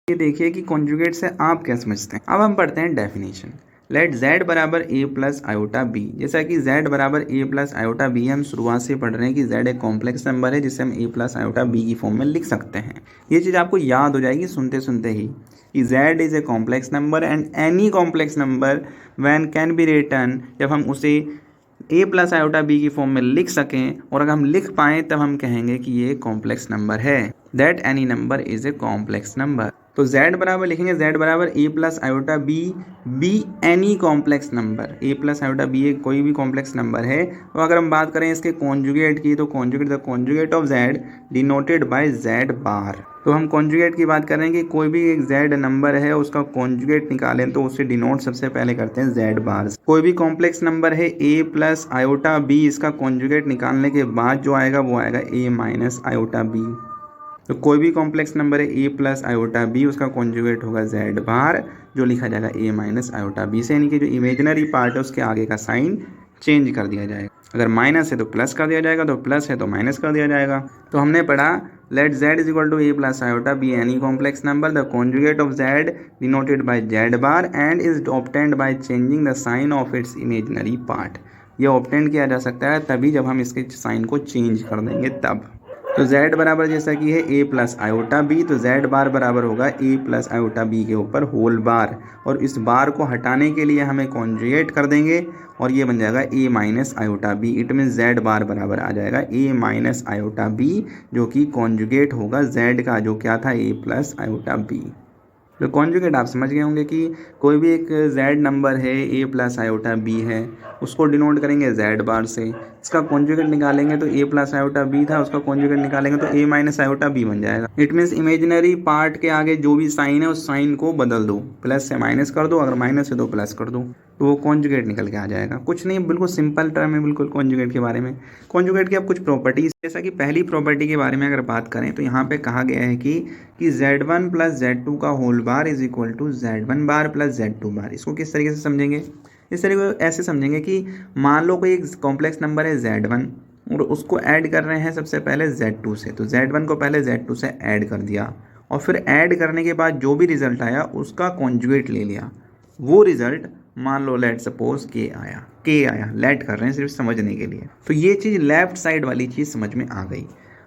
ये देखिए कि कॉन्जुगेट से आप क्या समझते हैं। अब हम पढ़ते हैं डेफिनेशन। लेट z बराबर a प्लस आयोटा b। जैसा कि z बराबर a प्लस आयोटा b हम शुरुआत से पढ़ रहे हैं कि z एक कॉम्प्लेक्स नंबर है जिसे हम a प्लस आयोटा b की फॉर्म में लिख सकते हैं। ये चीज़ आपको याद हो जाएगी सुनते सुनते ही कि z is a complex number and any complex number when can be return, जब हम उसे a प्लस आयोटा b की फॉर्म में लिख सकें और अगर हम लिख पाएँ तब हम कहेंगे कि ये कॉम्प्लेक्स नंबर है। That any number is a complex number. तो z बराबर लिखेंगे z बराबर a plus iota b any complex number. a plus iota b एक कोई भी कॉम्प्लेक्स नंबर है। तो अगर हम बात करें इसके कॉन्जुगेट की तो conjugate the conjugate of z denoted by z बार। तो हम कॉन्जुगेट की बात करें कि कोई भी एक z नंबर है उसका कॉन्जुगेट निकालें तो उसे डिनोट सबसे पहले करते हैं z बार से। कोई भी कॉम्प्लेक्स नंबर है a प्लस आयोटा b, इसका कॉन्जुगेट निकालने के बाद जो आएगा वो आएगा a माइनस आयोटा b। तो कोई भी कॉम्प्लेक्स नंबर है a प्लस आयोटा b, उसका कॉन्जुगेट होगा z बार जो लिखा जाएगा a माइनस आयोटा b से, यानी कि जो इमेजिनरी पार्ट है उसके आगे का साइन चेंज कर दिया जाएगा। अगर माइनस है तो प्लस कर दिया जाएगा, तो प्लस है तो माइनस कर दिया जाएगा। तो हमने पढ़ा let z is equal to a plus iota b any complex number the conjugate of z denoted by z bar and is obtained by changing the sign of its imaginary part. ये obtained किया जा सकता है तभी जब हम इसके sign को चेंज कर देंगे तब। तो z बराबर जैसा कि है a प्लस आयोटा b, तो z बार बराबर होगा a प्लस आयोटा b के ऊपर होल बार, और इस बार को हटाने के लिए हमें कॉन्जुगेट कर देंगे और ये बन जाएगा a minus iota b। It mean z bar बराबर आ जाएगा a माइनस आयोटा b जो कि कॉन्जुगेट होगा z का जो क्या था a प्लस आयोटा b। तो कॉन्जुगेट आप समझ गए होंगे कि कोई भी एक z नंबर है a प्लस आयोटा b है, उसको डिनोट करेंगे z बार से। इसका कॉन्जुगेट निकालेंगे तो a प्लस आयोटा b था, उसका कॉन्जुगेट निकालेंगे तो a माइनस आयोटा b बन जाएगा। इट मीन्स इमेजिनरी पार्ट के आगे जो भी साइन है उस साइन को बदल दो, प्लस से माइनस कर दो, अगर माइनस है तो प्लस कर दो, तो वो कॉन्जुगेट निकल के आ जाएगा। कुछ नहीं, बिल्कुल सिंपल टर्म है बिल्कुल कॉन्जुगेट के बारे में। कॉन्जुगेट की अब कुछ प्रॉपर्टीज, जैसा कि पहली प्रॉपर्टी के बारे में अगर बात करें तो यहाँ पे कहा गया है कि z1 प्लस z2 का whole bar is equal to z1 bar plus z2 bar. इसको किस तरीके से समझेंगे? इस तरीके से ऐसे समझेंगे कि मान लो कोई एक कॉम्प्लेक्स नंबर है z1 और उसको ऐड कर रहे हैं सबसे पहले z2 से, तो z1 को पहले z2 से ऐड कर दिया और फिर ऐड करने के बाद जो भी रिजल्ट आया उसका कॉन्जुगेट ले लिया। वो रिजल्ट मान लो लेट सपोज k आया, लेट कर रहे हैं सिर्फ समझने के लिए। तो ये चीज़ लेफ्ट साइड वाली चीज़ समझ में आ गई।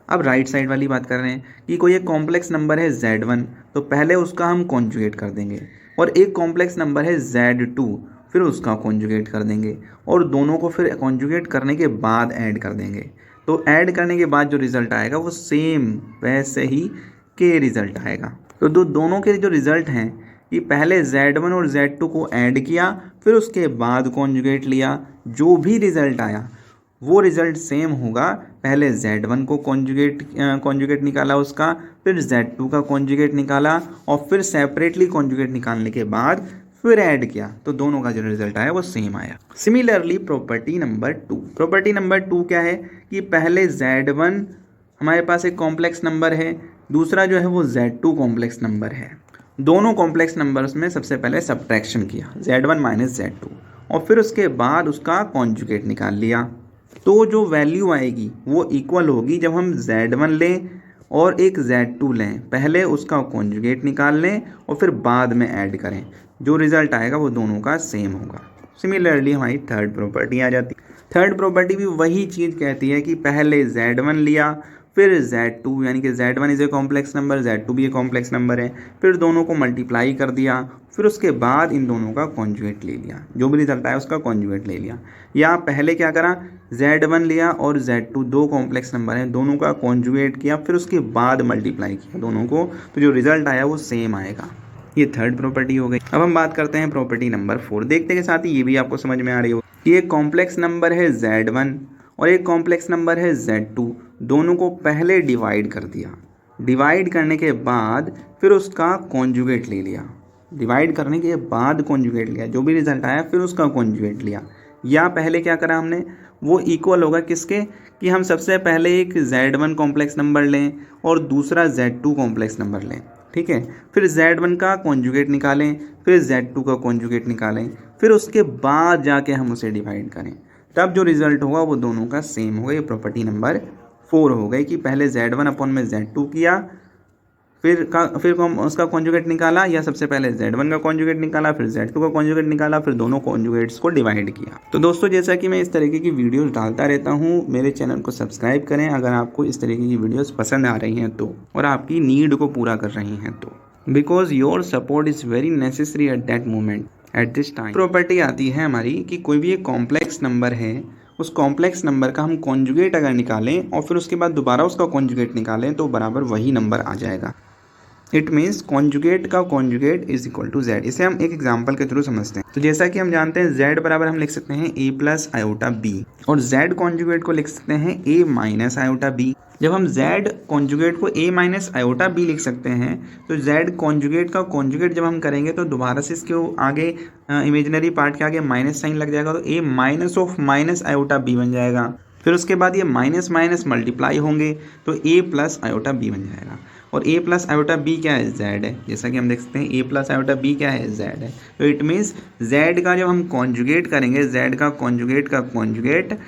अब राइट साइड वाली बात कर रहे हैं कि कोई एक कॉम्प्लेक्स नंबर है z1, तो पहले उसका हम कॉन्जुगेट कर देंगे, और एक कॉम्प्लेक्स नंबर है z2 फिर उसका कॉन्जुगेट कर देंगे, और दोनों को फिर कॉन्जुगेट करने के बाद ऐड कर देंगे। तो ऐड करने के बाद जो रिज़ल्ट आएगा वो सेम वैसे ही के रिज़ल्ट आएगा। तो दोनों के जो रिज़ल्ट हैं कि पहले z1 और z2 को ऐड किया फिर उसके बाद कॉन्जुगेट लिया, जो भी रिज़ल्ट आया वो रिज़ल्ट सेम होगा। पहले z1 को कॉन्जुगेट निकाला उसका, फिर z2 का कॉन्जुगेट निकाला और फिर सेपरेटली कॉन्जुगेट निकालने के बाद फिर ऐड किया, तो दोनों का जो रिजल्ट आया वो सेम आया। सिमिलरली प्रॉपर्टी नंबर 2 क्या है कि पहले z1 हमारे पास एक कॉम्प्लेक्स नंबर है, दूसरा जो है वो z2 कॉम्प्लेक्स नंबर है। दोनों कॉम्प्लेक्स नंबर्स में सबसे पहले सब्ट्रैक्शन किया z1 माइनस z2 और फिर उसके बाद उसका कॉन्जुगेट निकाल लिया। तो जो वैल्यू आएगी वो इक्वल होगी जब हम z1 लें और एक z2 लें, पहले उसका कॉन्जुगेट निकाल लें और फिर बाद में ऐड करें, जो रिज़ल्ट आएगा वो दोनों का सेम होगा। सिमिलरली हमारी थर्ड प्रॉपर्टी आ जाती है। थर्ड प्रॉपर्टी भी वही चीज़ कहती है कि पहले z1 लिया फिर z2, यानी कि z1 is a complex number, z2 भी एक कॉम्प्लेक्स नंबर है, फिर दोनों को मल्टीप्लाई कर दिया, फिर उसके बाद इन दोनों का कॉन्जुगेट ले लिया, जो भी रिजल्ट आया उसका कॉन्जुगेट ले लिया। या पहले क्या करा, z1 लिया और z2 दो कॉम्प्लेक्स नंबर हैं, दोनों का कॉन्जुगेट किया, फिर उसके बाद मल्टीप्लाई किया दोनों को, तो जो रिजल्ट आया वो सेम आएगा। ये थर्ड प्रॉपर्टी हो गई। अब हम बात करते हैं प्रॉपर्टी नंबर 4। देखते के साथ ही ये भी आपको समझ में आ रही हो कि एक कॉम्प्लेक्स नंबर है z1 और एक कॉम्प्लेक्स नंबर है z2, दोनों को पहले डिवाइड कर दिया, डिवाइड करने के बाद फिर उसका कॉन्जुगेट ले लिया, डिवाइड करने के बाद कॉन्जुगेट लिया, जो भी रिजल्ट आया फिर उसका कॉन्जुगेट लिया। या पहले क्या करा हमने, वो इक्वल होगा किसके कि हम सबसे पहले एक z1 कॉम्प्लेक्स नंबर लें और दूसरा z2 कॉम्प्लेक्स नंबर लें, ठीक है, फिर z1 का कॉन्जुगेट निकालें, फिर z2 का कॉन्जुगेट निकालें, फिर उसके बाद जाके हम उसे डिवाइड करें, तब जो रिजल्ट होगा वो दोनों का सेम होगा। ये प्रॉपर्टी नंबर 4 हो गई कि पहले z1 अपॉन में z2 किया, फिर उसका कॉन्जुगेट निकाला, या सबसे पहले Z1 का कॉन्जुगेट निकाला, फिर Z2 का कॉन्जुगेट निकाला, फिर दोनों कॉन्जुगेट्स को डिवाइड किया। तो दोस्तों जैसा कि मैं इस तरीके की वीडियोस डालता रहता हूँ, मेरे चैनल को सब्सक्राइब करें अगर आपको इस तरीके की वीडियोस पसंद आ रही हैं तो, और आपकी नीड को पूरा कर रही हैं तो, because your support is very necessary at that moment at this time. Property आती है हमारी कि कोई भी एक कॉम्प्लेक्स नंबर है, उस कॉम्प्लेक्स नंबर का हम कॉन्जुगेट अगर निकालें और फिर उसके बाद दोबारा उसका कॉन्जुगेट निकालें तो बराबर वही नंबर आ जाएगा। इट मीन्स कॉन्जुगेट का conjugate is equal to Z। इसे हम एक एग्जांपल के थ्रू समझते हैं। तो जैसा कि हम जानते हैं Z बराबर हम लिख सकते हैं A प्लस आयोटा B, और Z कॉन्जुगेट को लिख सकते हैं A माइनस आयोटा B। जब हम Z कॉन्जुगेट को A माइनस आयोटा B लिख सकते हैं तो Z कॉन्जुगेट का कॉन्जुगेट जब हम करेंगे तो दोबारा से इसके आगे इमेजिनरी पार्ट के आगे माइनस साइन लग जाएगा, तो A minus of minus iota B बन जाएगा। फिर उसके बाद ये माइनस माइनस मल्टीप्लाई होंगे तो A प्लस आयोटा B बन जाएगा। और A प्लस आयोटा B क्या है? Z है। जैसा कि हम देख सकते हैं A प्लस आयोटा B क्या है? Z है। तो इट मीन्स Z का जब हम कॉन्जुगेट करेंगे, Z का कॉन्जुगेट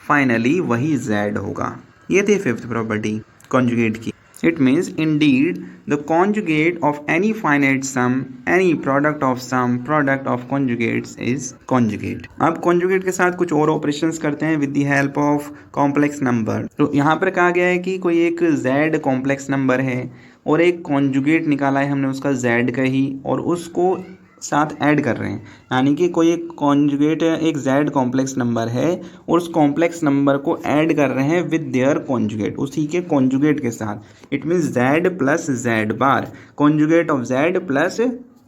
फाइनली वही Z होगा। ये थी फिफ्थ प्रॉपर्टी कॉन्जुगेट की। It means indeed the conjugate of any finite sum, any product of sum product of conjugates is conjugate. अब कॉन्जुगेट के साथ कुछ और ऑपरेशंस करते हैं with the help of complex number. तो यहाँ पर कहा गया है कि कोई एक Z कॉम्प्लेक्स नंबर है और एक कॉन्जुगेट निकाला है हमने उसका Z का ही, और उसको साथ ऐड कर रहे हैं, यानी कि कोई एक कॉन्जुगेट एक Z कॉम्प्लेक्स नंबर है और उस कॉम्प्लेक्स नंबर को ऐड कर रहे हैं विद देयर कॉन्जुगेट, उसी के कॉन्जुगेट के साथ। It means Z plus Z bar, conjugate of Z plus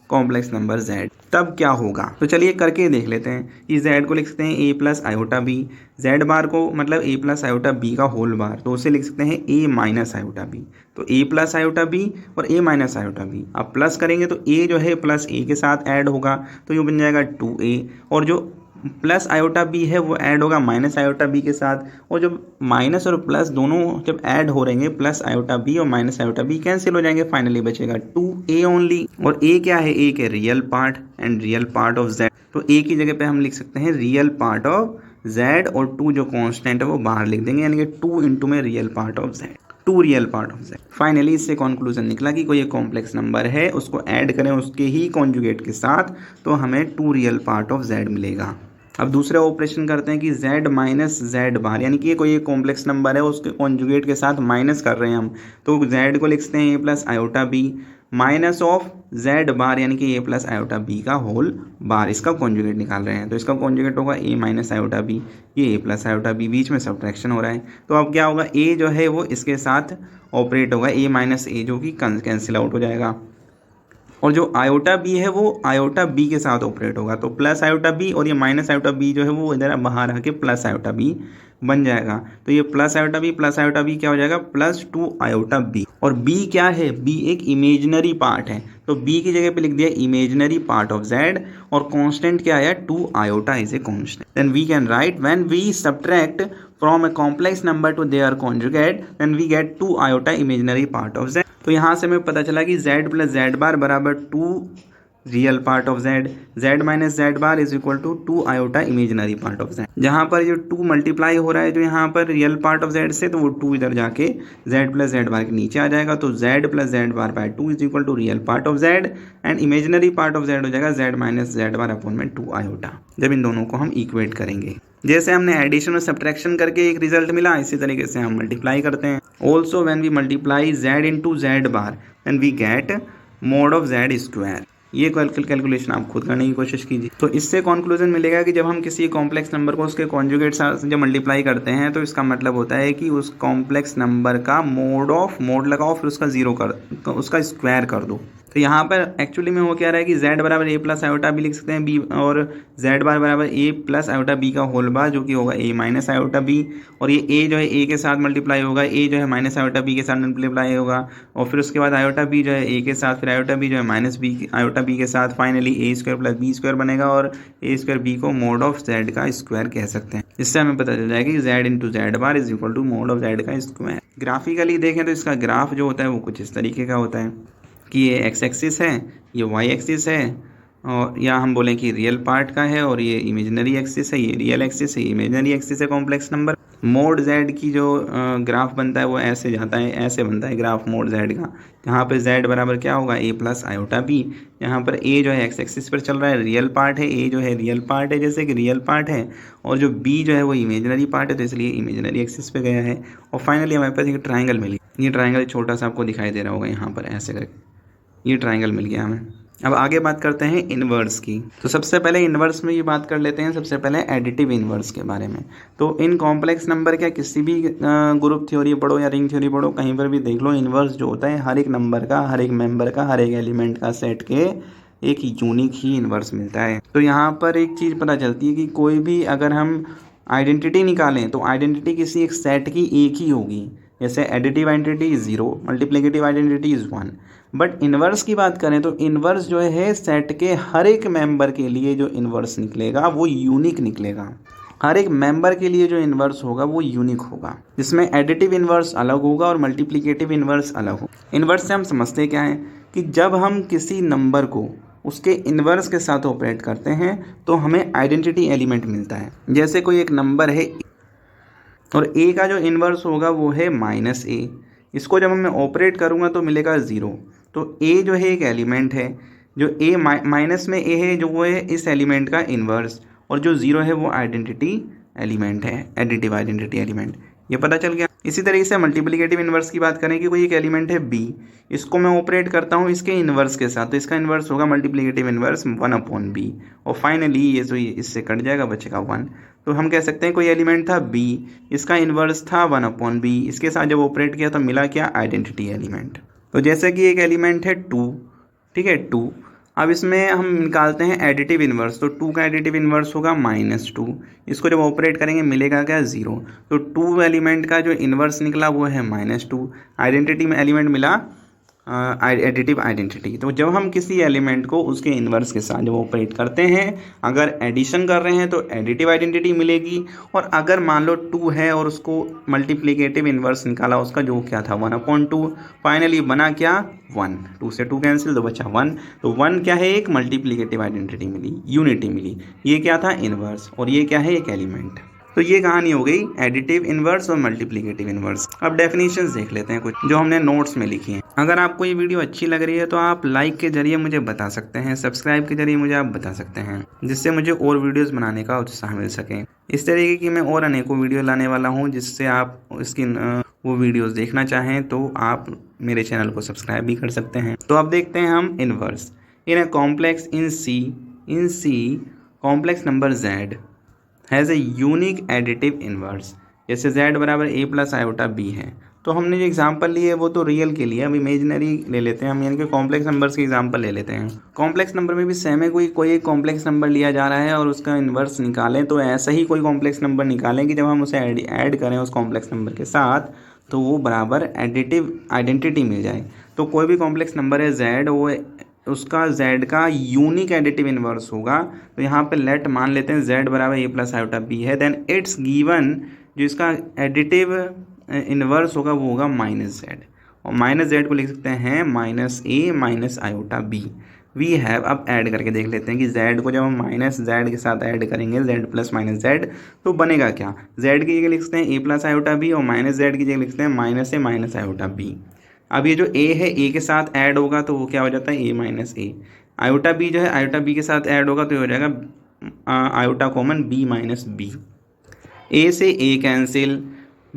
complex number Z। तब क्या होगा? तो चलिए करके देख लेते हैं कि Z को लिख सकते हैं A plus iota B, Z बार को मतलब A प्लस आयोटा B का होल बार, तो उसे लिख सकते हैं A माइनस आयोटा B। तो A प्लस आयोटा B और A माइनस आयोटा B, अब प्लस करेंगे तो A जो है प्लस A के साथ ऐड होगा तो ये बन जाएगा 2A, और जो प्लस आयोटा बी है वो ऐड होगा माइनस आयोटा बी के साथ, और जब माइनस और प्लस दोनों जब ऐड हो रहेंगे, प्लस आयोटा बी और माइनस आयोटा बी कैंसिल हो जाएंगे, फाइनली बचेगा 2A ओनली। और A क्या है? A के real part and real part of Z। तो A की जगह पे हम लिख सकते हैं रियल पार्ट ऑफ Z, और 2 जो कॉन्स्टेंट है वो बाहर लिख देंगे, यानी कि 2 इंटू में real part of Z, 2 real part of Z। Finally इससे कंक्लूजन निकला कि कोई एक कॉम्प्लेक्स नंबर है, उसको ऐड करें उसके ही कॉन्जुगेट के साथ तो हमें 2 रियल पार्ट ऑफ Z मिलेगा। अब दूसरा ऑपरेशन करते हैं कि Z माइनस Z बार, यानी कि ये कोई एक कॉम्प्लेक्स नंबर है उसके कॉन्जुगेट के साथ माइनस कर रहे हैं हम, तो Z को लिखते हैं A plus iota B minus of Z बार, यानी कि A प्लस आयोटा B का होल बार, इसका कॉन्जुगेट निकाल रहे हैं तो इसका कॉन्जुगेट होगा A माइनस आयोटा B, ये A प्लस आयोटा B, बीच में सब्ट्रैक्शन हो रहा है तो अब क्या होगा? A जो है वो इसके साथ ऑपरेट होगा, A माइनस A जो कि कैंसिल आउट हो जाएगा, और जो आयोटा बी है वो आयोटा बी के साथ ऑपरेट होगा, तो प्लस आयोटा बी और ये माइनस आयोटा बी जो है वो इधर बाहर आके प्लस आयोटा बी बन जाएगा। तो ये प्लस आयोटा बी क्या हो जाएगा? Plus 2 iota b. और बी क्या है? बी एक इमेजिनरी पार्ट है, तो बी की जगह पे लिख दिया इमेजिनरी पार्ट ऑफ Z, और कांस्टेंट क्या आया? 2 iota is a constant. Then we can write when we subtract from a complex number to their conjugate then we get 2 iota imaginary part of Z। तो यहाँ से हमें पता चला कि Z प्लस Z बार बराबर 2 real part of Z, Z minus Z bar is equal to 2 iota imaginary part of Z। जहाँ पर जो 2 मल्टीप्लाई हो रहा है जो यहाँ पर रियल पार्ट ऑफ Z से, तो वो 2 इधर जाके Z प्लस Z बार के नीचे आ जाएगा, तो Z plus Z bar by 2 is equal to real part of Z, and imaginary part of Z हो जाएगा Z minus Z bar upon में 2 आयोटा, जब इन दोनों को हम इक्वेट करेंगे। जैसे हमने एडिशन और सब्ट्रैक्शन करके एक रिजल्ट मिला, इसी तरीके से हम मल्टीप्लाई करते हैं। Also when we multiply Z into Z bar then we get mod of Z square. ये कैलकुलेशन आप खुद करने की कोशिश कीजिए। तो इससे कंक्लूजन मिलेगा कि जब हम किसी कॉम्प्लेक्स नंबर को उसके कॉन्जुगेट से जब मल्टीप्लाई करते हैं तो इसका मतलब होता है कि उस कॉम्प्लेक्स नंबर का मोड लगाओ, फिर उसका उसका स्क्वायर कर दो। तो यहाँ पर एक्चुअली में हो क्या रहा है कि Z बराबर A प्लस आयोटा बी लिख सकते हैं B, और Z बार बराबर A प्लस आयोटा B का होल बार जो कि होगा A माइनस आयोटा B, और ये A जो है A के साथ मल्टीप्लाई होगा, A जो है माइनस आयोटा B के साथ मल्टीप्लाई होगा, और फिर उसके बाद आयोटा B जो है A के साथ, फिर आयोटा B जो है माइनस B आयोटा B के साथ, finally A square plus B square बनेगा, और A स्क्वायर B को मोड ऑफ Z का स्क्वायर कह सकते हैं। इससे हमें पता चल जाएगा कि Z into Z bar is equal to mod of Z का स्क्वायर। ग्राफिकली देखें तो इसका ग्राफ जो होता है वो कुछ इस तरीके का होता है कि ये एक्स एक्सिस है, ये वाई एक्सिस है, और या हम बोलें कि रियल पार्ट का है, और ये इमेजिनरी एक्सिस है, ये रियल एक्सिस है, ये इमेजिनरी एक्सिस है कॉम्प्लेक्स नंबर। मोड जेड की जो ग्राफ बनता है वो ऐसे जाता है, ऐसे बनता है ग्राफ मोड जेड का। यहाँ पे जेड बराबर क्या होगा, ए प्लस आयोटा बी। यहाँ पर ए जो है एक्स एक्सिस पर चल रहा है, रियल पार्ट है, ए जो है रियल पार्ट है जैसे कि रियल पार्ट है, और जो बी जो है वो इमेजिनरी पार्ट है तो इसलिए इमेजिनरी एक्सिस पे गया है। और फाइनली हमारे पास एक ट्राइंगल मिली। ये ट्राइंगल छोटा सा आपको दिखाई दे रहा होगा यहाँ पर ऐसे करके, ये ट्राइंगल मिल गया हमें। अब आगे बात करते हैं इन्वर्स की। तो सबसे पहले इन्वर्स में ये बात कर लेते हैं, सबसे पहले एडिटिव इन्वर्स के बारे में। तो इन कॉम्प्लेक्स नंबर क्या किसी भी ग्रुप थ्योरी पढ़ो या रिंग थ्योरी पढ़ो, कहीं पर भी देख लो, इन्वर्स जो होता है हर एक नंबर का, हर एक मेंबर का, हर एक एलिमेंट का सेट के एक यूनिक ही इन्वर्स मिलता है। तो यहाँ पर एक चीज़ पता चलती है कि कोई भी अगर हम आइडेंटिटी निकालें तो आइडेंटिटी किसी एक सेट की एक ही होगी। जैसे additive identity is 0, multiplicative identity is 1। But inverse की बात करें तो इन्वर्स जो है सेट के हर एक मेंबर के लिए जो इन्वर्स निकलेगा वो यूनिक निकलेगा। हर एक मेंबर के लिए जो इन्वर्स होगा वो यूनिक होगा, जिसमें एडिटिव इन्वर्स अलग होगा और मल्टीप्लिकेटिव इन्वर्स अलग होगा। इन्वर्स से हम समझते क्या है कि जब हम किसी नंबर को उसके इन्वर्स के साथ ऑपरेट करते हैं तो हमें आइडेंटिटी एलिमेंट मिलता है। जैसे कोई एक नंबर है और ए का जो इन्वर्स होगा वो है माइनस ए, इसको जब मैं ऑपरेट करूँगा तो मिलेगा 0। तो ए जो है एक एलिमेंट है, जो ए माइनस में ए है जो वो है इस एलिमेंट का इन्वर्स, और जो 0 है वो आइडेंटिटी एलिमेंट है, एडिटिव आइडेंटिटी एलिमेंट। ये पता चल गया। इसी तरीके से मल्टीप्लिकेटिव इन्वर्स की बात करें कि कोई एक एलिमेंट है बी, इसको मैं ऑपरेट करता हूँ इसके इन्वर्स के साथ, तो इसका इन्वर्स होगा मल्टीप्लिकेटिव इन्वर्स 1/b। और फाइनली ये जो इससे कट जाएगा बचेगा 1। तो हम कह सकते हैं कोई एलिमेंट था b, इसका इन्वर्स था 1/b, इसके साथ जब ऑपरेट किया तो मिला क्या, आइडेंटिटी एलिमेंट। तो जैसे कि एक एलिमेंट है 2, ठीक है 2। अब इसमें हम निकालते हैं एडिटिव इन्वर्स, तो 2 का एडिटिव इन्वर्स होगा -2, इसको जब ऑपरेट करेंगे मिलेगा क्या, 0। तो 2 एलिमेंट का जो इन्वर्स निकला वो है -2, आइडेंटिटी में एलिमेंट मिला एडिटिव आइडेंटिटी। तो जब हम किसी एलिमेंट को उसके इन्वर्स के साथ जब ऑपरेट करते हैं, अगर एडिशन कर रहे हैं तो एडिटिव आइडेंटिटी मिलेगी, और अगर मान लो 2 है और उसको मल्टीप्लिकेटिव इन्वर्स निकाला उसका जो क्या था 1/2, फाइनली बना क्या 1, 2 से 2 कैंसिल तो बचा 1। तो 1 क्या है, एक मल्टीप्लिकेटिव आइडेंटिटी मिली, यूनिटी मिली। ये क्या था, इन्वर्स, और ये क्या है, एक एलिमेंट। तो ये कहानी हो गई एडिटिव इन्वर्स और मल्टीप्लिकेटिव इन्वर्स। अब डेफिनेशंस देख लेते हैं कुछ जो हमने नोट्स में लिखी हैं। अगर आपको ये वीडियो अच्छी लग रही है तो आप लाइक के जरिए मुझे बता सकते हैं, सब्सक्राइब के जरिए मुझे आप बता सकते हैं, जिससे मुझे और वीडियोस बनाने का उत्साह मिल सके। इस तरीके की मैं और अनेकों वीडियो लाने वाला हूँ, जिससे आप इसकी वो वीडियोस देखना चाहें तो आप मेरे चैनल को सब्सक्राइब भी कर सकते हैं। तो अब देखते हैं हम inverse. In a complex in C complex number z has a unique additive inverse. जैसे z बराबर a प्लस आयोटा b है, तो हमने जो एग्जांपल लिए है वो तो रियल के लिए, अब इमेजिनरी ले लेते हैं हम, यानी कि कॉम्प्लेक्स नंबर्स के एग्जांपल ले लेते हैं। कॉम्प्लेक्स नंबर में भी सेम है, कोई एक कॉम्प्लेक्स नंबर लिया जा रहा है और उसका इन्वर्स निकालें, तो ऐसा ही कोई कॉम्प्लेक्स नंबर निकालें कि जब हम उसे ऐड करें उस कॉम्प्लेक्स नंबर के साथ तो वो बराबर एडिटिव आइडेंटिटी मिल जाए। तो कोई भी कॉम्प्लेक्स नंबर है z, वो उसका z का यूनिक एडिटिव इन्वर्स होगा। तो यहाँ पे लेट मान लेते हैं z बराबर a प्लस आयोटा b है, देन इट्स गिवन जो इसका एडिटिव इन्वर्स होगा वो होगा -z, और -z को लिख सकते हैं -a minus iota b। We have, अब ऐड करके देख लेते हैं कि z को जब हम -z के साथ ऐड करेंगे, z प्लस -z, तो बनेगा क्या, z की जगह लिख सकते हैं a प्लस आयोटा b, और -z की जगह लिख सकते हैं -a माइनस आयोटा b। अब ये जो a है a के साथ ऐड होगा तो वो क्या हो जाता है, a minus a। Iota b जो है आयोटा b के साथ ऐड होगा तो ये हो जाएगा iota common b minus b। a से a कैंसिल,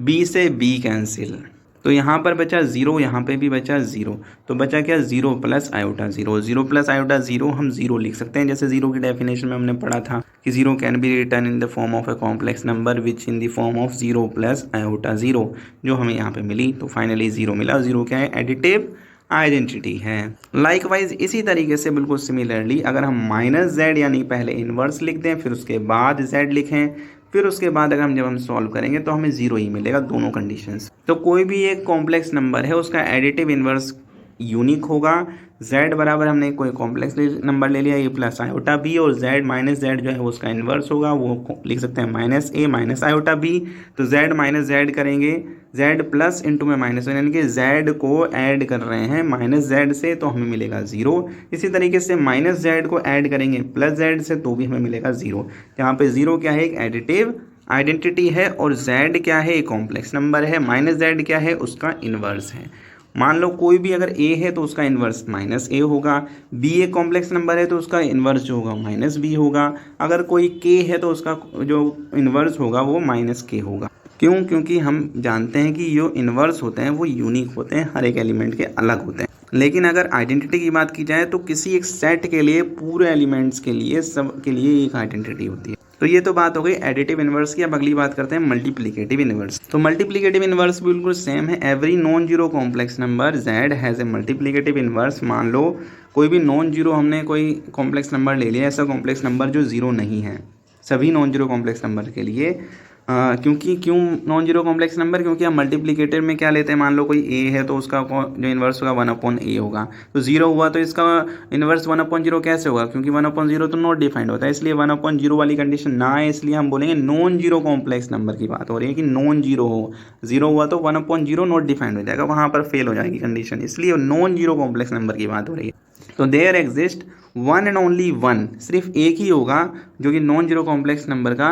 b से b कैंसिल, तो यहाँ पर बचा 0, यहाँ पे भी बचा 0, तो बचा क्या, 0 प्लस आयोटा 0। 0 प्लस आयोटा 0 हम 0 लिख सकते हैं, जैसे 0 की डेफिनेशन में हमने पढ़ा था कि 0 can be return in the form of A complex number which in the form of 0 plus iota 0, जो हमें यहाँ पे मिली। तो फाइनली 0 मिला। 0 क्या है, एडिटिव आइडेंटिटी है। लाइकवाइज इसी तरीके से बिल्कुल सिमिलरली अगर हम -z यानी पहले इन्वर्स लिख दें, फिर उसके बाद z लिखें, फिर उसके बाद अगर जब हम सॉल्व करेंगे तो हमें 0 ही मिलेगा, दोनों कंडीशंस। तो कोई भी एक कॉम्प्लेक्स नंबर है उसका एडिटिव इन्वर्स यूनिक होगा। z बराबर हमने कोई कॉम्प्लेक्स नंबर ले लिया a प्लस आयोटा b, और z माइनस z जो है वो उसका इन्वर्स होगा, वो लिख सकते हैं -a माइनस आयोटा b। तो z माइनस z करेंगे, z प्लस इंटू में माइनस, यानी कि z को ऐड कर रहे हैं -z से तो हमें मिलेगा 0। इसी तरीके से -z को ऐड करेंगे +z से तो भी हमें मिलेगा 0। यहाँ पे 0 क्या है, एक एडिटिव आइडेंटिटी है और z क्या है, कॉम्प्लेक्स नंबर है, माइनस z क्या है, उसका इन्वर्स है। मान लो कोई भी अगर a है तो उसका इन्वर्स माइनस a होगा, b एक कॉम्प्लेक्स नंबर है तो उसका इन्वर्स जो होगा माइनस b होगा, अगर कोई k है तो उसका जो इन्वर्स होगा वो माइनस k होगा। क्यों? क्योंकि हम जानते हैं कि जो इन्वर्स होते हैं वो यूनिक होते हैं, हर एक एलिमेंट के अलग होते हैं। लेकिन अगर आइडेंटिटी की बात की जाए तो किसी एक सेट के लिए, पूरे एलिमेंट्स के लिए, सब के लिए एक आइडेंटिटी होती है। तो ये तो बात हो गई एडिटिव इन्वर्स की। अब अगली बात करते हैं मल्टीप्लिकेटिव इन्वर्स। तो मल्टीप्लिकेटिव इन्वर्स बिल्कुल सेम है। Every non zero complex number z has A multiplicative inverse. मान लो कोई भी नॉन जीरो, हमने कोई कॉम्प्लेक्स नंबर ले लिया, ऐसा कॉम्प्लेक्स नंबर जो जीरो नहीं है, सभी नॉन जीरो कॉम्प्लेक्स नंबर के लिए। क्यों नॉन जीरो कॉम्प्लेक्स नंबर? क्योंकि हम मल्टीप्लिकेटिव में क्या लेते हैं, मान लो कोई a है तो उसका जो इन्वर्स होगा 1/a होगा, तो जीरो हुआ तो इसका इन्वर्स 1/0 कैसे होगा? क्योंकि 1/0 तो नॉट डिफाइंड होता है, इसलिए 1/0 वाली कंडीशन ना है, इसलिए हम बोलेंगे नॉन जीरो कॉम्प्लेक्स नंबर की बात हो रही है कि नॉन जीरो हो। जीरो हुआ तो 1/0 नॉट डिफाइंड हो जाएगा, वहाँ पर फेल हो जाएगी कंडीशन, इसलिए नॉन जीरो कॉम्प्लेक्स नंबर की बात हो रही है। तो there exist one and only one, सिर्फ एक ही होगा जो कि नॉन जीरो कॉम्प्लेक्स नंबर का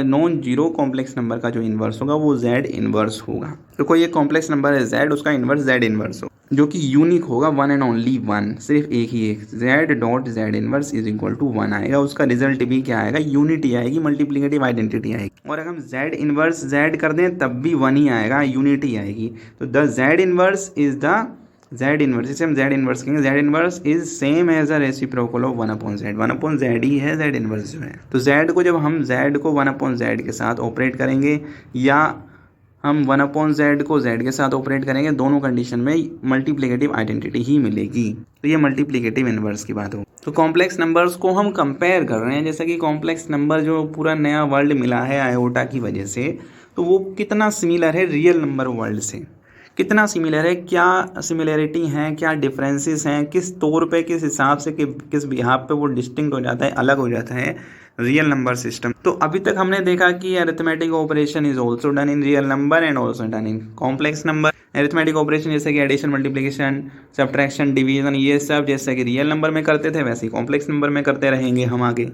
नॉन जीरो कॉम्प्लेक्स नंबर का जो इन्वर्स होगा वो z इन्वर्स होगा। तो कोई एक कॉम्प्लेक्स नंबर है z, उसका इन्वर्स z इन्वर्स हो, जो कि यूनिक होगा, वन एंड ओनली वन, सिर्फ एक ही एक, z dot z inverse is equal to 1 आएगा। उसका रिजल्ट भी क्या आएगा? यूनिटी आएगी, मल्टीप्लिकेटिव आइडेंटिटी आएगी। और अगर हम z इन्वर्स z कर दें तब भी 1 ही आएगा, यूनिटी आएगी। तो the z inverse is the z inverse, इसे हम z इन्वर्स कहेंगे। z inverse is same as a reciprocal of 1/z, 1/z ही है z इन्वर्स जो है। तो z को जब हम z को 1/z के साथ ऑपरेट करेंगे या हम 1/z को z के साथ ऑपरेट करेंगे, दोनों कंडीशन में मल्टीप्लिकेटिव आइडेंटिटी ही मिलेगी। तो ये मल्टीप्लिकेटिव इन्वर्स की बात हो। तो कॉम्प्लेक्स नंबर्स को हम कंपेयर कर रहे हैं, जैसे कि कॉम्प्लेक्स नंबर जो पूरा नया वर्ल्ड मिला है आयोटा की वजह से, तो वो कितना सिमिलर है रियल नंबर वर्ल्ड से, कितना सिमिलर है, क्या सिमिलरिटी हैं, क्या डिफरेंसेस हैं, किस तौर पे, किस हिसाब से, किस बिहाफ पे वो डिस्टिंक्ट हो जाता है, अलग हो जाता है रियल नंबर सिस्टम। तो अभी तक हमने देखा कि arithmetic operation is also done in real number and also done in complex number. Arithmetic operation जैसे कि एडिशन, मल्टीप्लिकेशन, सब्ट्रैक्शन, डिवीजन, ये सब जैसे कि रियल नंबर में करते थे वैसे ही कॉम्प्लेक्स नंबर में करते रहेंगे हम आगे।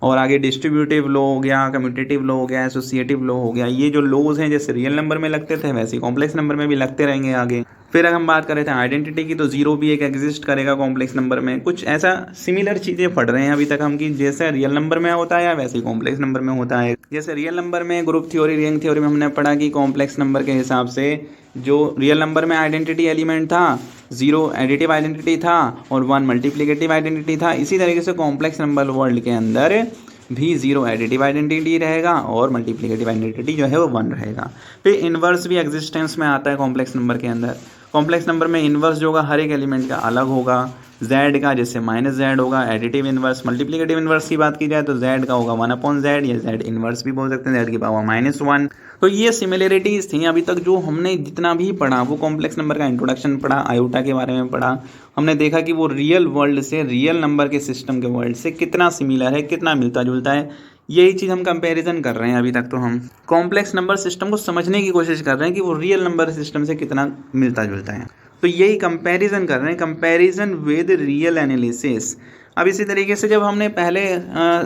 और आगे डिस्ट्रीब्यूटिव लॉ हो गया, कम्यूटेटिव लॉ हो गया, एसोसिएटिव लॉ हो गया, ये जो लॉज हैं जैसे रियल नंबर में लगते थे वैसे कॉम्प्लेक्स नंबर में भी लगते रहेंगे आगे। फिर अगर हम बात कर रहे थे आइडेंटिटी की, तो जीरो भी एक एग्जिस्ट करेगा कॉम्प्लेक्स नंबर में। कुछ ऐसा सिमिलर चीज़ें पढ़ रहे हैं अभी तक हम कि जैसे रियल नंबर में होता है या वैसे ही कॉम्प्लेक्स नंबर में होता है। जैसे रियल नंबर में ग्रुप थ्योरी, रिंग थ्योरी में हमने पढ़ा कि कॉम्प्लेक्स नंबर के हिसाब से जो रियल नंबर में आइडेंटिटी एलिमेंट था, जीरो एडिटिव आइडेंटिटी था और 1 मल्टीप्लिकेटिव आइडेंटिटी था। इसी तरीके से कॉम्प्लेक्स नंबर वर्ल्ड के अंदर भी जीरो एडिटिव आइडेंटिटी रहेगा और मल्टीप्लिकेटिव आइडेंटिटी जो है वो 1 रहेगा। फिर इन्वर्स भी एग्जिस्टेंस में आता है कॉम्प्लेक्स नंबर के अंदर। कॉम्प्लेक्स नंबर में इन्वर्स जो होगा हर एक एलिमेंट का अलग होगा, z का जैसे -z होगा एडिटिव इन्वर्स। मल्टीप्लिकेटिव इन्वर्स की बात की जाए तो z का होगा 1/z या z इन्वर्स भी बोल सकते हैं, z की पावर -1। तो ये सिमिलरिटीज़ थी अभी तक जो हमने जितना भी पढ़ा, वो कॉम्प्लेक्स नंबर का इंट्रोडक्शन पढ़ा, आयोटा के बारे में पढ़ा, हमने देखा कि वो रियल वर्ल्ड से, रियल नंबर के सिस्टम के वर्ल्ड से कितना सिमिलर है, कितना मिलता जुलता है। यही चीज़ हम कंपैरिजन कर रहे हैं अभी तक। तो हम कॉम्प्लेक्स नंबर सिस्टम को समझने की कोशिश कर रहे हैं कि वो रियल नंबर सिस्टम से कितना मिलता जुलता है। तो यही कंपैरिजन कर रहे हैं, कंपैरिजन विद रियल एनालिसिस। अब इसी तरीके से जब हमने पहले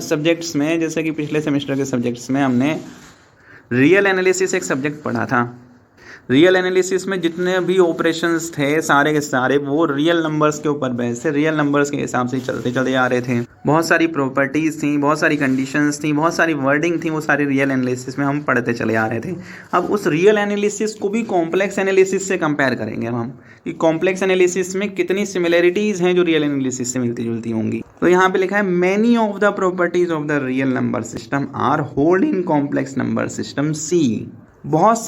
सब्जेक्ट्स में, जैसे कि पिछले सेमेस्टर के सब्जेक्ट्स में हमने रियल एनालिसिस एक सब्जेक्ट पढ़ा था, रियल एनालिसिस में जितने भी ऑपरेशंस थे सारे के सारे वो रियल नंबर्स के ऊपर बेस थे, रियल नंबर्स के हिसाब से चलते चले आ रहे थे। बहुत सारी प्रॉपर्टीज़ थी, बहुत सारी कंडीशंस थी, बहुत सारी वर्डिंग थी, वो सारी रियल एनालिसिस में हम पढ़ते चले आ रहे थे। अब उस रियल एनालिसिस को भी कॉम्प्लेक्स एनालिसिस से कंपेयर करेंगे हम कि कॉम्प्लेक्स एनालिसिस में कितनी सिमिलरिटीज़ हैं जो रियल एनालिसिस से मिलती जुलती होंगी। तो यहाँ पे लिखा है many of the properties of the real number system are hold in complex number system C. बहुत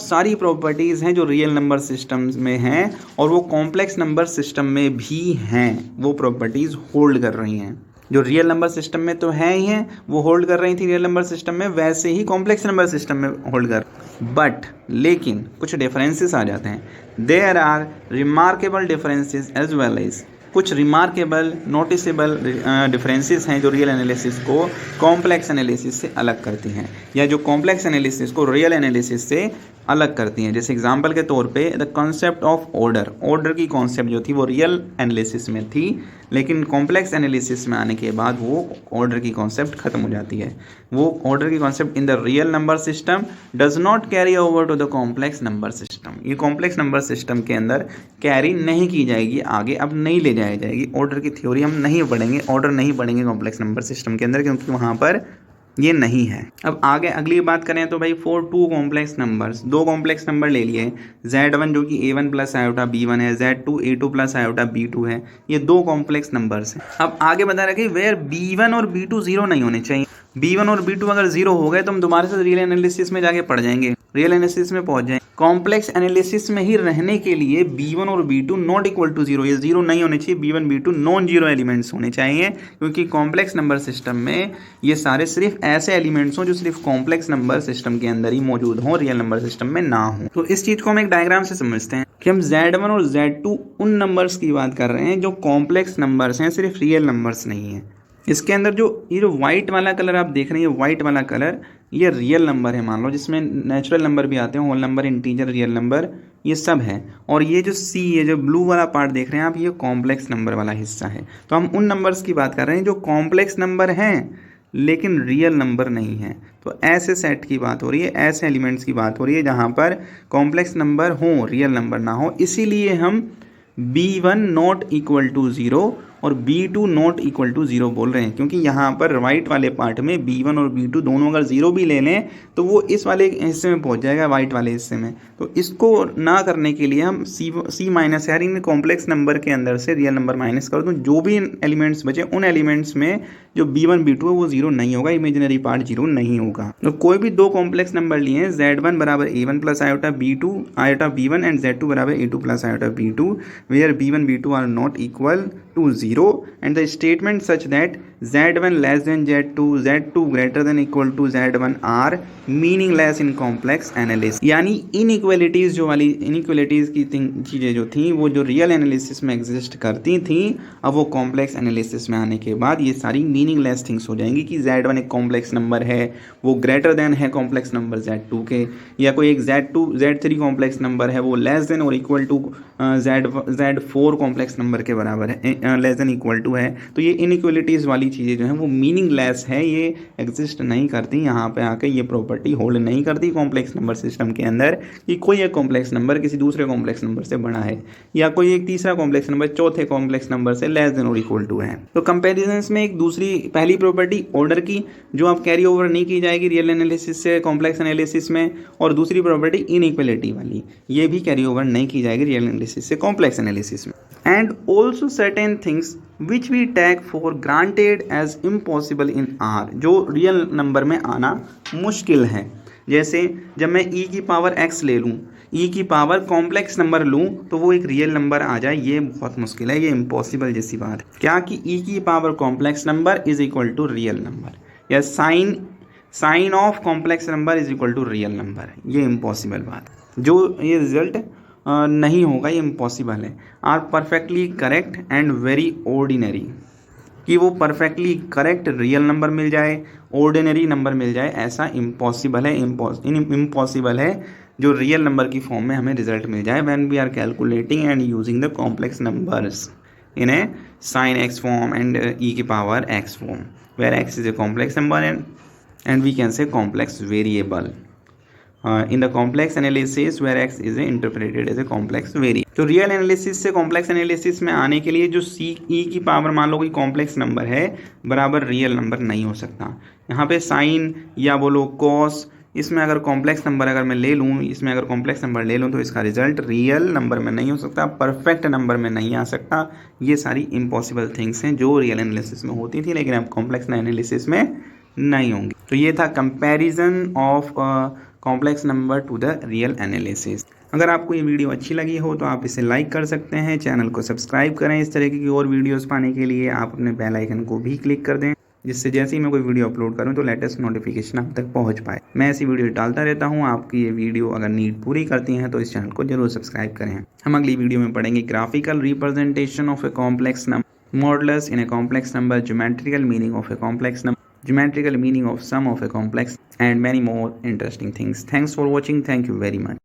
सारी प्रॉपर्टीज़ हैं जो रियल नंबर सिस्टम्स में हैं और वो कॉम्प्लेक्स नंबर सिस्टम में भी हैं, वो प्रॉपर्टीज़ होल्ड कर रही हैं। जो रियल नंबर सिस्टम में तो है ही हैं, वो होल्ड कर रही थी रियल नंबर सिस्टम में, वैसे ही कॉम्प्लेक्स नंबर सिस्टम में होल्ड कर। बट लेकिन कुछ डिफरेंसेस आ जाते हैं। There are remarkable differences as well as, कुछ रिमार्केबल नोटिसेबल डिफरेंसेस हैं जो रियल एनालिसिस को कॉम्प्लेक्स एनालिसिस से अलग करती हैं, या जो कॉम्प्लेक्स एनालिसिस को रियल एनालिसिस से अलग करती हैं। जैसे एग्जांपल के तौर पे द कॉन्सेप्ट ऑफ ऑर्डर की कॉन्सेप्ट जो थी वो रियल एनालिसिस में थी, लेकिन कॉम्प्लेक्स एनालिसिस में आने के बाद वो ऑर्डर की कॉन्सेप्ट खत्म हो जाती है। वो ऑर्डर की concept in the real number system does not carry over to the complex number system. ये कॉम्प्लेक्स नंबर सिस्टम के अंदर कैरी नहीं की जाएगी, आगे अब नहीं ले जाई जाएगी। ऑर्डर की थ्योरी हम नहीं पढ़ेंगे, ऑर्डर नहीं पढ़ेंगे कॉम्प्लेक्स नंबर सिस्टम के अंदर, क्योंकि वहाँ पर ये नहीं है। अब आगे अगली बात करें तो भाई फॉर टू कॉम्प्लेक्स नंबर्स, दो कॉम्प्लेक्स नंबर ले लिए, Z1 जो कि A1 प्लस आयोटा B1 है, Z2 A2 plus iota B2 है, ये दो कॉम्प्लेक्स नंबर्स हैं। अब आगे बता रहे कि वेयर B1 और B2 जीरो नहीं होने चाहिए। B1 और B2 अगर जीरो हो गए तो हम दोबारा से रियल एनालिसिस में जाके पढ़ जाएंगे, रियल एनालिसिस में पहुंच जाएंगे। कॉम्प्लेक्स एनालिसिस में ही रहने के लिए B1 और B2 not equal to zero, ये जीरो नहीं होने चाहिए। B1 B2 non zero elements होने चाहिए, क्योंकि कॉम्प्लेक्स नंबर सिस्टम में ये सारे सिर्फ ऐसे एलिमेंट्स हों जो सिर्फ कॉम्प्लेक्स नंबर सिस्टम के अंदर ही मौजूद हों, रियल नंबर सिस्टम में ना हो। तो इस चीज़ को हम एक डायग्राम से समझते हैं कि हम Z1 और Z2 उन नंबर्स की बात कर रहे हैं जो कॉम्प्लेक्स नंबर्स हैं, सिर्फ रियल नंबर्स नहीं हैं। इसके अंदर जो ये जो व्हाइट वाला कलर आप देख रहे हैं, ये व्हाइट वाला कलर ये रियल नंबर है, मान लो, जिसमें नेचुरल नंबर भी आते हैं, whole number, integer, real number, ये सब है। और ये जो सी, ये जो ब्लू वाला पार्ट देख रहे हैं आप, ये कॉम्प्लेक्स नंबर वाला हिस्सा है। तो हम उन नंबर्स की बात कर रहे हैं जो कॉम्प्लेक्स नंबर हैं लेकिन रियल नंबर नहीं है। तो ऐसे सेट की बात हो रही है, ऐसे एलिमेंट्स की बात हो रही है जहाँ पर कॉम्प्लेक्स नंबर हो, रियल नंबर ना हो। इसीलिए हम B1 not equal to zero और B2 not equal to zero बोल रहे हैं, क्योंकि यहाँ पर राइट वाले पार्ट में B1 और B2 दोनों अगर ज़ीरो भी ले लें तो वो इस वाले हिस्से में पहुँच जाएगा, वाइट वाले हिस्से में। तो इसको ना करने के लिए हम C माइनस, यार इन कॉम्प्लेक्स नंबर के अंदर से रियल नंबर माइनस कर दूँ, जो भी एलिमेंट्स बचे उन एलिमेंट्स में जो B1 B2 है वो जीरो नहीं होगा, इमेजिनरी पार्ट जीरो नहीं होगा। तो कोई भी दो कॉम्प्लेक्स नंबर लिए हैं, Z1 बराबर A1 plus iota B2 iota B1 and Z2 बराबर A2 plus iota B2, where B1 B2 are not equal to 0 and the statement such that Z1 less than Z2, Z2 greater than equal to Z1 are meaningless in complex analysis। यानी inequalities जो वाली inequalities की चीज़ें जो थी वो जो real analysis में एग्जिस्ट करती थी, अब वो कॉम्प्लेक्स एनालिसिस में आने के बाद ये सारी मीनिंगलेस थिंग्स हो जाएंगी कि Z1 एक कॉम्प्लेक्स नंबर है, वो ग्रेटर देन है कॉम्प्लेक्स नंबर Z2 के, या कोई एक Z3 कॉम्प्लेक्स नंबर है वो लेस देन और equal to Z4 complex number के बराबर है, लेस देन इक्वल टू है। तो ये इनइक्वलिटीज़ वाली चीज़ें जो हैं वो मीनिंगलेस है, ये एग्जिस्ट नहीं करती, यहाँ पे आके ये प्रॉपर्टी होल्ड नहीं करती कॉम्प्लेक्स नंबर सिस्टम के अंदर कि कोई एक कॉम्प्लेक्स नंबर किसी दूसरे कॉम्प्लेक्स नंबर से बड़ा है, या कोई एक तीसरा कॉम्प्लेक्स नंबर चौथे कॉम्प्लेक्स नंबर से लेस देन और इक्वल टू है। तो कंपेरिजन में एक दूसरी पहली प्रॉपर्टी ऑर्डर की जो आप कैरी ओवर नहीं की जाएगी रियल एनालिसिस से कॉम्प्लेक्स एनालिसिस में, और दूसरी प्रॉपर्टी इनइक्वलिटी वाली, ये भी कैरी ओवर नहीं की जाएगी रियल एनालिसिस से कॉम्प्लेक्स एनालिसिस में। And also certain things which we take for granted as impossible in R, जो रियल नंबर में आना मुश्किल है। जैसे जब मैं e की पावर x ले लूँ, e की पावर कॉम्प्लेक्स नंबर लूँ तो वो एक रियल नंबर आ जाए, ये बहुत मुश्किल है, ये इम्पॉसिबल जैसी बात है। क्या कि e की power complex number is equal to real number, या sine of complex number is equal to real number, ये इम्पॉसिबल बात है। जो ये रिजल्ट नहीं होगा, ये इम्पॉसिबल है। Are perfectly correct and very ordinary, कि वो परफेक्टली करेक्ट रियल नंबर मिल जाए, ऑर्डिनरी नंबर मिल जाए, ऐसा इम्पॉसिबल है, इम्पॉसिबल है जो रियल नंबर की फॉर्म में हमें रिजल्ट मिल जाए when we are calculating and using the complex numbers in a sine x form and e की power x form, where x is a complex number and we can say complex variable in the complex analysis where x is interpreted as a complex variable। तो real analysis से complex analysis में आने के लिए जो e की power मान लो कोई कॉम्प्लेक्स नंबर है बराबर रियल नंबर नहीं हो सकता। यहाँ पे साइन या बोलो कॉस, इसमें अगर कॉम्प्लेक्स नंबर अगर मैं ले लूँ, इसमें अगर कॉम्प्लेक्स नंबर ले लूँ तो इसका रिजल्ट रियल नंबर में नहीं हो सकता, परफेक्ट नंबर में नहीं आ सकता। ये सारी इम्पॉसिबल थिंग्स हैं जो रियल एनालिसिस में होती थी लेकिन अब कॉम्प्लेक्स एनालिसिस में नहीं होंगी। तो ये था comparison of complex number to the real analysis. अगर आपको ये वीडियो अच्छी लगी हो तो आप इसे लाइक कर सकते हैं, चैनल को सब्सक्राइब करें। इस तरीके की और वीडियोस पाने के लिए आप अपने बेल आइकन को भी क्लिक कर दें, जिससे जैसे ही मैं कोई वीडियो अपलोड करूं तो लेटेस्ट नोटिफिकेशन आप तक पहुंच पाए। मैं ऐसी वीडियो डालता रहता हूं, आपकी ये वीडियो अगर नीड पूरी करती हैं तो इस चैनल को जरूर सब्सक्राइब करें। हम अगली वीडियो में पढ़ेंगे graphical representation of A complex number, modulus in A complex number, geometrical meaning of A complex number, geometrical meaning of sum of a complex, and many more interesting things. Thanks for watching. Thank you very much.